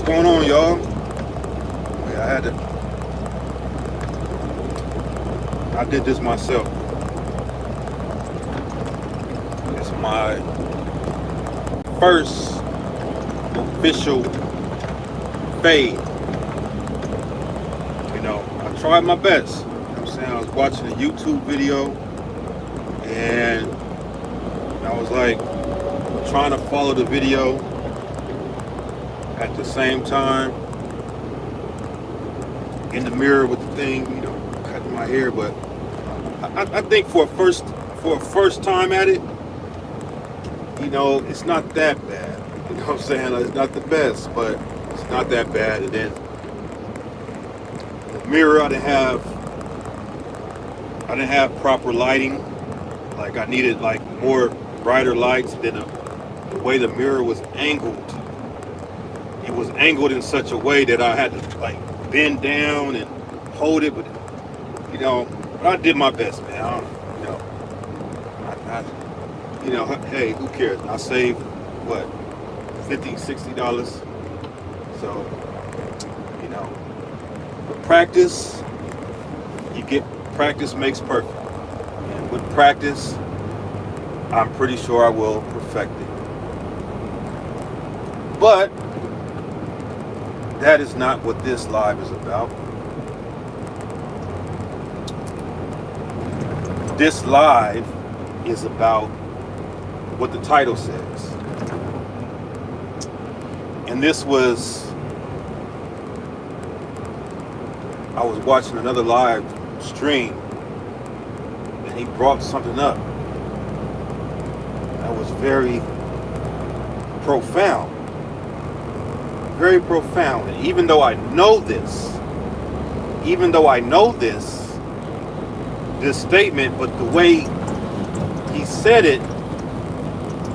going on, y'all? I did this myself. It's my first official fade. I tried my best. I'm saying, I was watching a YouTube video and I was like trying to follow the video at the same time in the mirror with the thing, cutting my hair. But I think for a first time at it, it's not that bad. You know what I'm saying? It's not the best, but it's not that bad. And then the mirror, I didn't have proper lighting. Like, I needed like more brighter lights. And then the way the mirror was angled, it was angled in such a way that I had to like bend down and hold it. But I did my best, man. Hey, who cares? I saved what, $50, $60. So, with practice, practice makes perfect. And with practice, I'm pretty sure I will perfect it. But that is not what this live is about. This live is about what the title says. And I was watching another live stream and he brought something up that was very profound. Very profound. And even though I know this statement, but the way he said it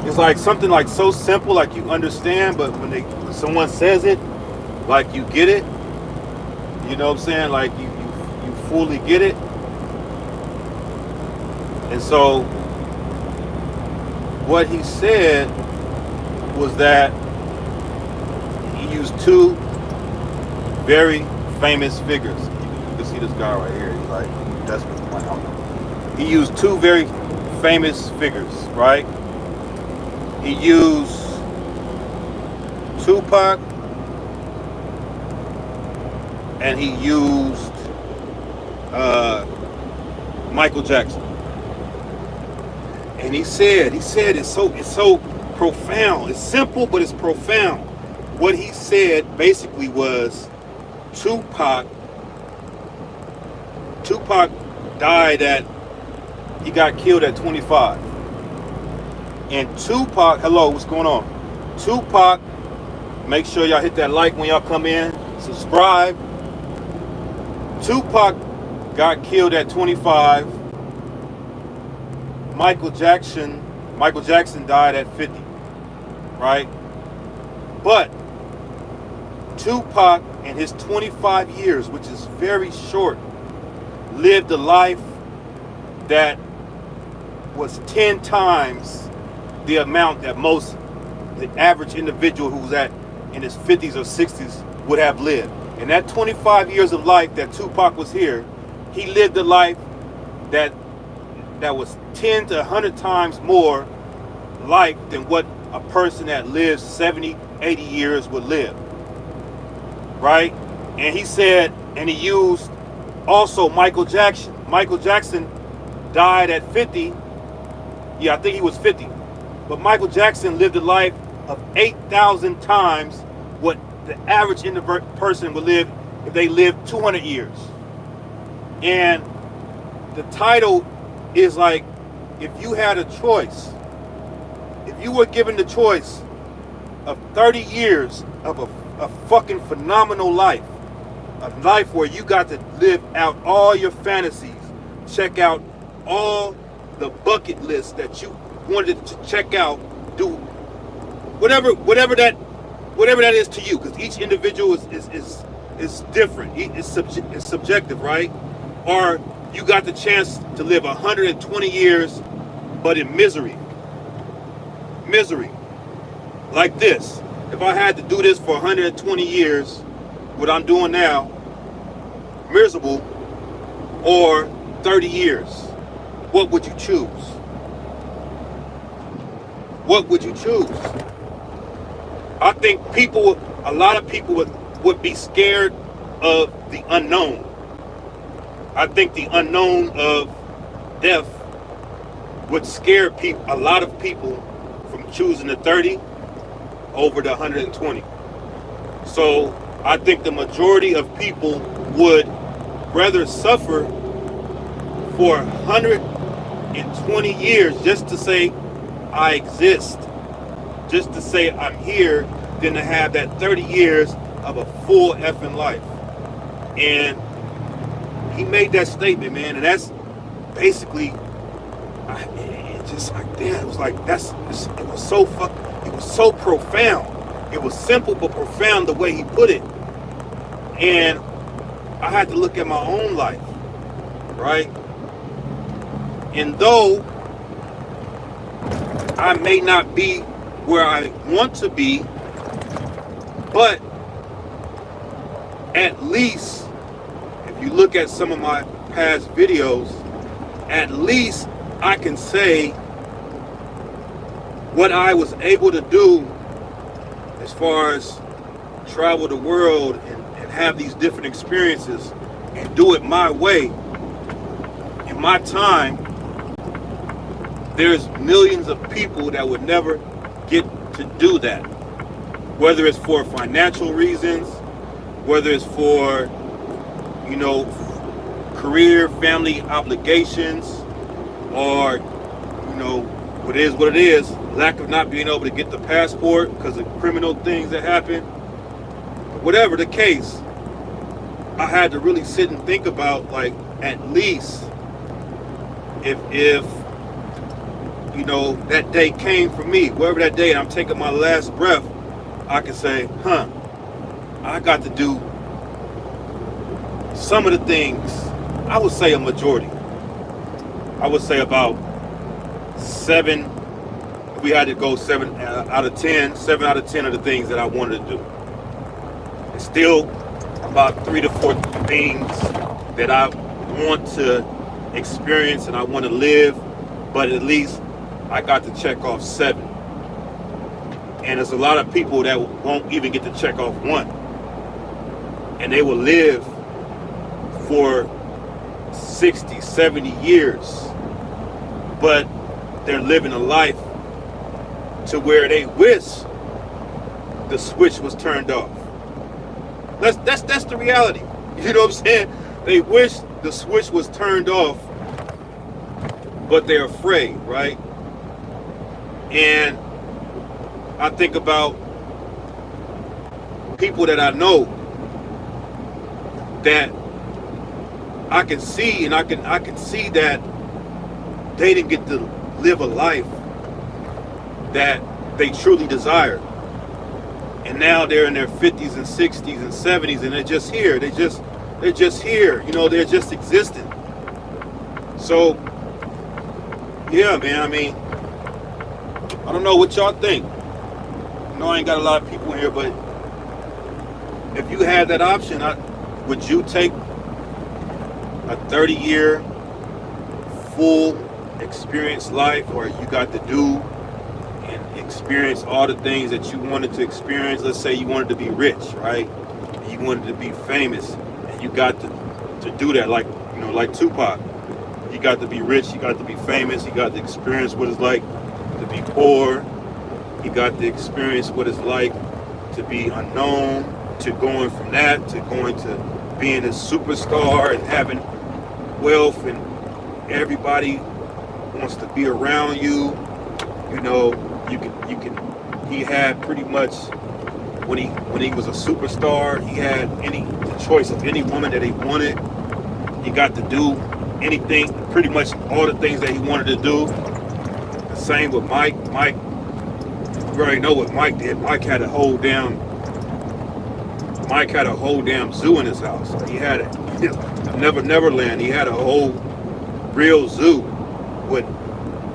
is like something like so simple, like you understand, but when someone says it, like you get it, you know what I'm saying? Like you fully get it. And so what he said was that he used two very famous figures. You can see this guy right here. He's like, that's what I don't know. He used two very famous figures, right? He used Tupac and he used Michael Jackson. And he said it's so profound. It's simple, but it's profound. What he said basically was Tupac died he got killed at 25. And Tupac, hello, what's going on? Tupac, make sure y'all hit that like when y'all come in, subscribe. Tupac got killed at 25. Michael Jackson died at 50, right? But Tupac, in his 25 years, which is very short, lived a life that was 10 times the amount that the average individual who's in his 50s or 60s would have lived. In that 25 years of life that Tupac was here, he lived a life that was 10 to 100 times more life than what a person that lives 70, 80 years would live. Right? And he said, and he used also Michael Jackson. Michael Jackson died at 50. Yeah, I think he was 50. But Michael Jackson lived a life of 8,000 times what the average person would live if they lived 200 years. And the title is like, if you had a choice, if you were given the choice of 30 years of a fucking phenomenal life, a life where you got to live out all your fantasies, check out all the bucket lists that you wanted to check out, do whatever that is to you, because each individual is different. It's subjective, right? Or you got the chance to live 120 years, but in misery, like this. if I had to do this for 120 years, what I'm doing now, miserable, or 30 years, what would you choose? What would you choose? I think a lot of people would be scared of the unknown. I think the unknown of death would scare a lot of people from choosing the 30 over the 120. So I think the majority of people would rather suffer for 120 years just to say I exist, just to say I'm here, than to have that 30 years of a full effing life. And he made that statement, man, and that's basically, it just like, damn, it was like, it was so profound. It was simple but profound the way he put it. And I had to look at my own life, right? And though I may not be where I want to be, but at least, if you look at some of my past videos, at least I can say what I was able to do as far as travel the world and have these different experiences and do it my way in my time. There's millions of people that would never get to do that, whether it's for financial reasons, whether it's for, career, family obligations, or, what it is, lack of not being able to get the passport because of criminal things that happen. Whatever the case, I had to really sit and think about, like, at least if that day came for me, wherever that day, and I'm taking my last breath, I can say, I got to do some of the things. I would say a majority. I would say about 7. If we had to go 7 out of 10 of the things that I wanted to do. And still about 3 to 4 things that I want to experience and I want to live, but at least I got to check off 7. And there's a lot of people that won't even get to check off 1. And they will live for 60, 70 years. But they're living a life to where they wish the switch was turned off. That's the reality. You know what I'm saying? They wish the switch was turned off, but they're afraid, right? And I think about people that I know that I can see, and I can see that they didn't get to live a life that they truly desired. And now they're in their 50s and 60s and 70s, and they're just here. They're just here. They're just existing. So, yeah, man, I mean, I don't know what y'all think. I ain't got a lot of people in here, but if you had that option, would you take a 30-year full experience life, or you got to do and experience all the things that you wanted to experience? Let's say you wanted to be rich, right? And you wanted to be famous, and you got to do that, like Tupac. You got to be rich, you got to be famous, you got to experience what it's like to be poor. You got to experience what it's like to be unknown, to going from that to going to being a superstar and having wealth, and everybody wants to be around you. He had pretty much, when he was a superstar, he had the choice of any woman that he wanted. He got to do anything, pretty much all the things that he wanted to do. The same with Mike. You already know what Mike did. Mike had a whole damn zoo in his house. He had a Neverland. He had a whole real zoo with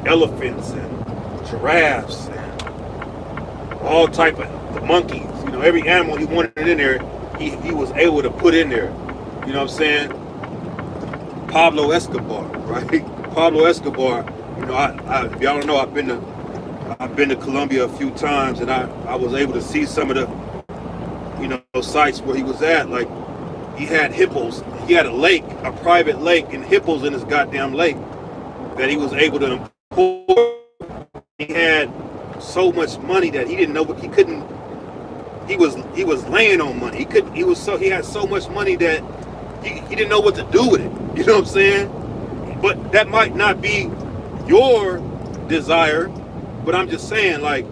elephants and giraffes and all type of the monkeys, you know, every animal he wanted in there, he was able to put in there. You know what I'm saying? Pablo Escobar, right? Pablo Escobar. You know, if y'all don't know, I've been to Colombia a few times, and I was able to see some of the, you know, sites where he was at. Like, he had hippos. He had a lake, a private lake, and hippos in his goddamn lake that he was able to import. He had so much money that he didn't know what he couldn't. He was laying on money. He had so much money that he didn't know what to do with it. You know what I'm saying? But that might not be your desire. But I'm just saying, like,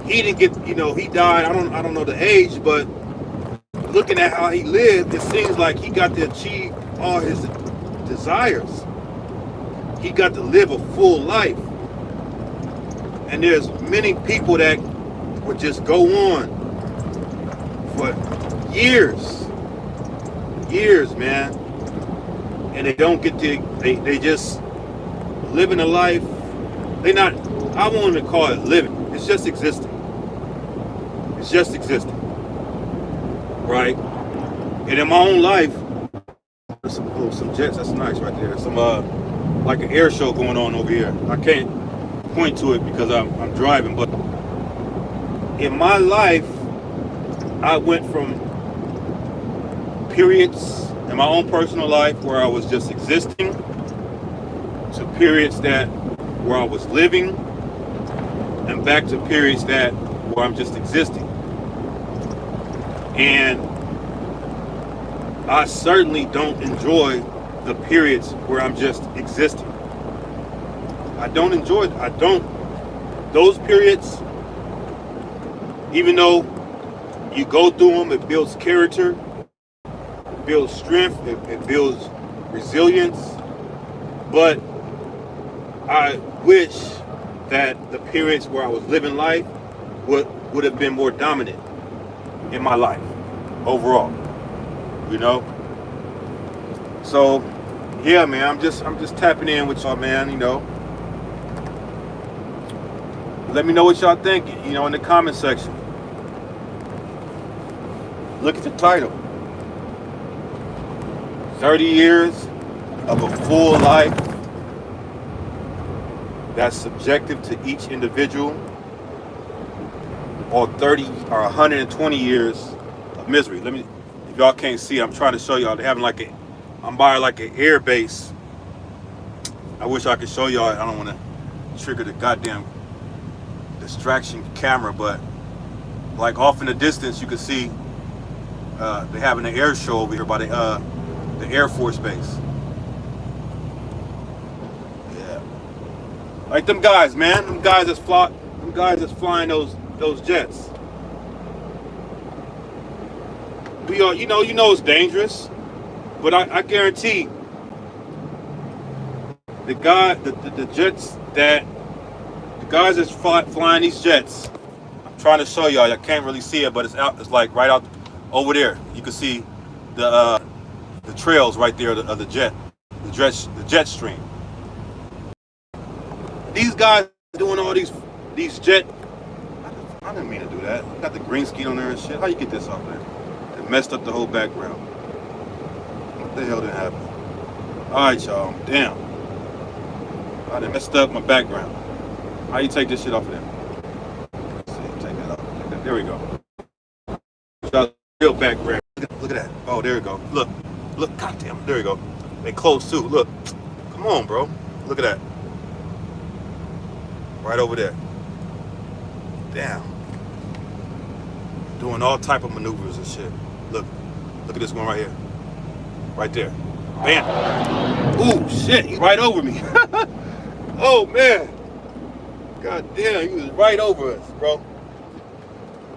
he didn't get, you know, he died. I don't know the age, but looking at how he lived, it seems like he got to achieve all his desires. He got to live a full life. And there's many people that would just go on for years, man. And they don't get to, they just living a life. I won't even call it living. It's just existing. It's just existing. Right? And in my own life, there's some jets. That's nice right there. Some like an air show going on over here. I can't point to it because I'm driving, but in my life, I went from periods in my own personal life where I was just existing to periods where I was living, and back to periods where I'm just existing. And I certainly don't enjoy the periods where I'm just existing. I don't enjoy it. Those periods, even though you go through them, it builds character, it builds strength, it builds resilience. But I wish that the periods where I was living life would have been more dominant in my life overall, you know. So yeah, man, I'm just tapping in with y'all, man. You know, let me know what y'all think, you know, in the comment section. Look at the title: 30 years of a full life that's subjective to each individual, or 30 or 120 years of misery. If y'all can't see, I'm trying to show y'all. They're having I'm by like an air base. I wish I could show y'all. I don't want to trigger the goddamn distraction camera, but like off in the distance, you can see they're having an air show over here by the Air Force Base. Yeah, like them guys, man. Them guys that's flying those jets. We are, you know, it's dangerous, but I guarantee the guys that's flying these jets. I'm trying to show y'all. I can't really see it, but it's out. It's like right out over there. You can see the trails right there of the jet stream. These guys doing all these jet. I didn't mean to do that. Got the green screen on there and shit. How you get this off there? It messed up the whole background. What the hell did happen? Alright, y'all. Damn. I done messed up my background. How you take this shit off of there? Let's see. Take that off. There we go. Real background. Look at that. Oh, there we go. Look. Goddamn. There we go. They close too. Look. Come on, bro. Look at that. Right over there. Damn. Doing all type of maneuvers and shit. Look at this one right here. Right there. Bam. Ooh, shit, he's right over me. Oh, man. God damn, he was right over us, bro.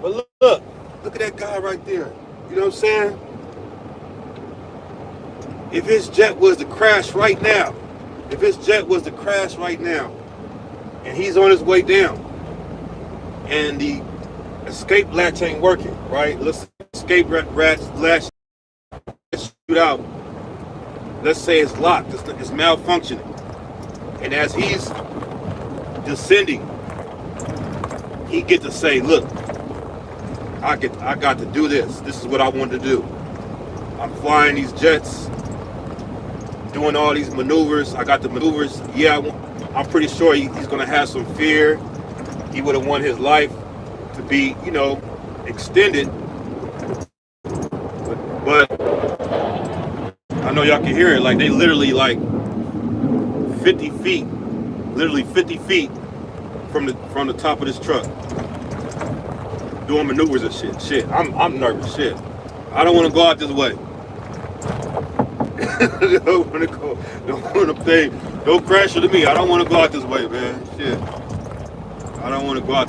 But look at that guy right there. You know what I'm saying? If his jet was to crash right now, and he's on his way down, and the escape latch ain't working, right? Let's escape latch shoot out. Let's say it's locked, it's malfunctioning. And as he's descending, he get to say, look, I got to do this. This is what I wanted to do. I'm flying these jets, doing all these maneuvers. I got the maneuvers. Yeah, I'm pretty sure he's going to have some fear. He would have wanted his life to be, extended. But I know y'all can hear it. Like, they literally, like, 50 feet, literally 50 feet from the top of this truck, doing maneuvers and shit. I'm nervous. Shit. I don't want to go out this way. Don't want to go. Don't want to pay. Don't crash into me. I don't want to go out this way, man. Shit. I don't want to go out.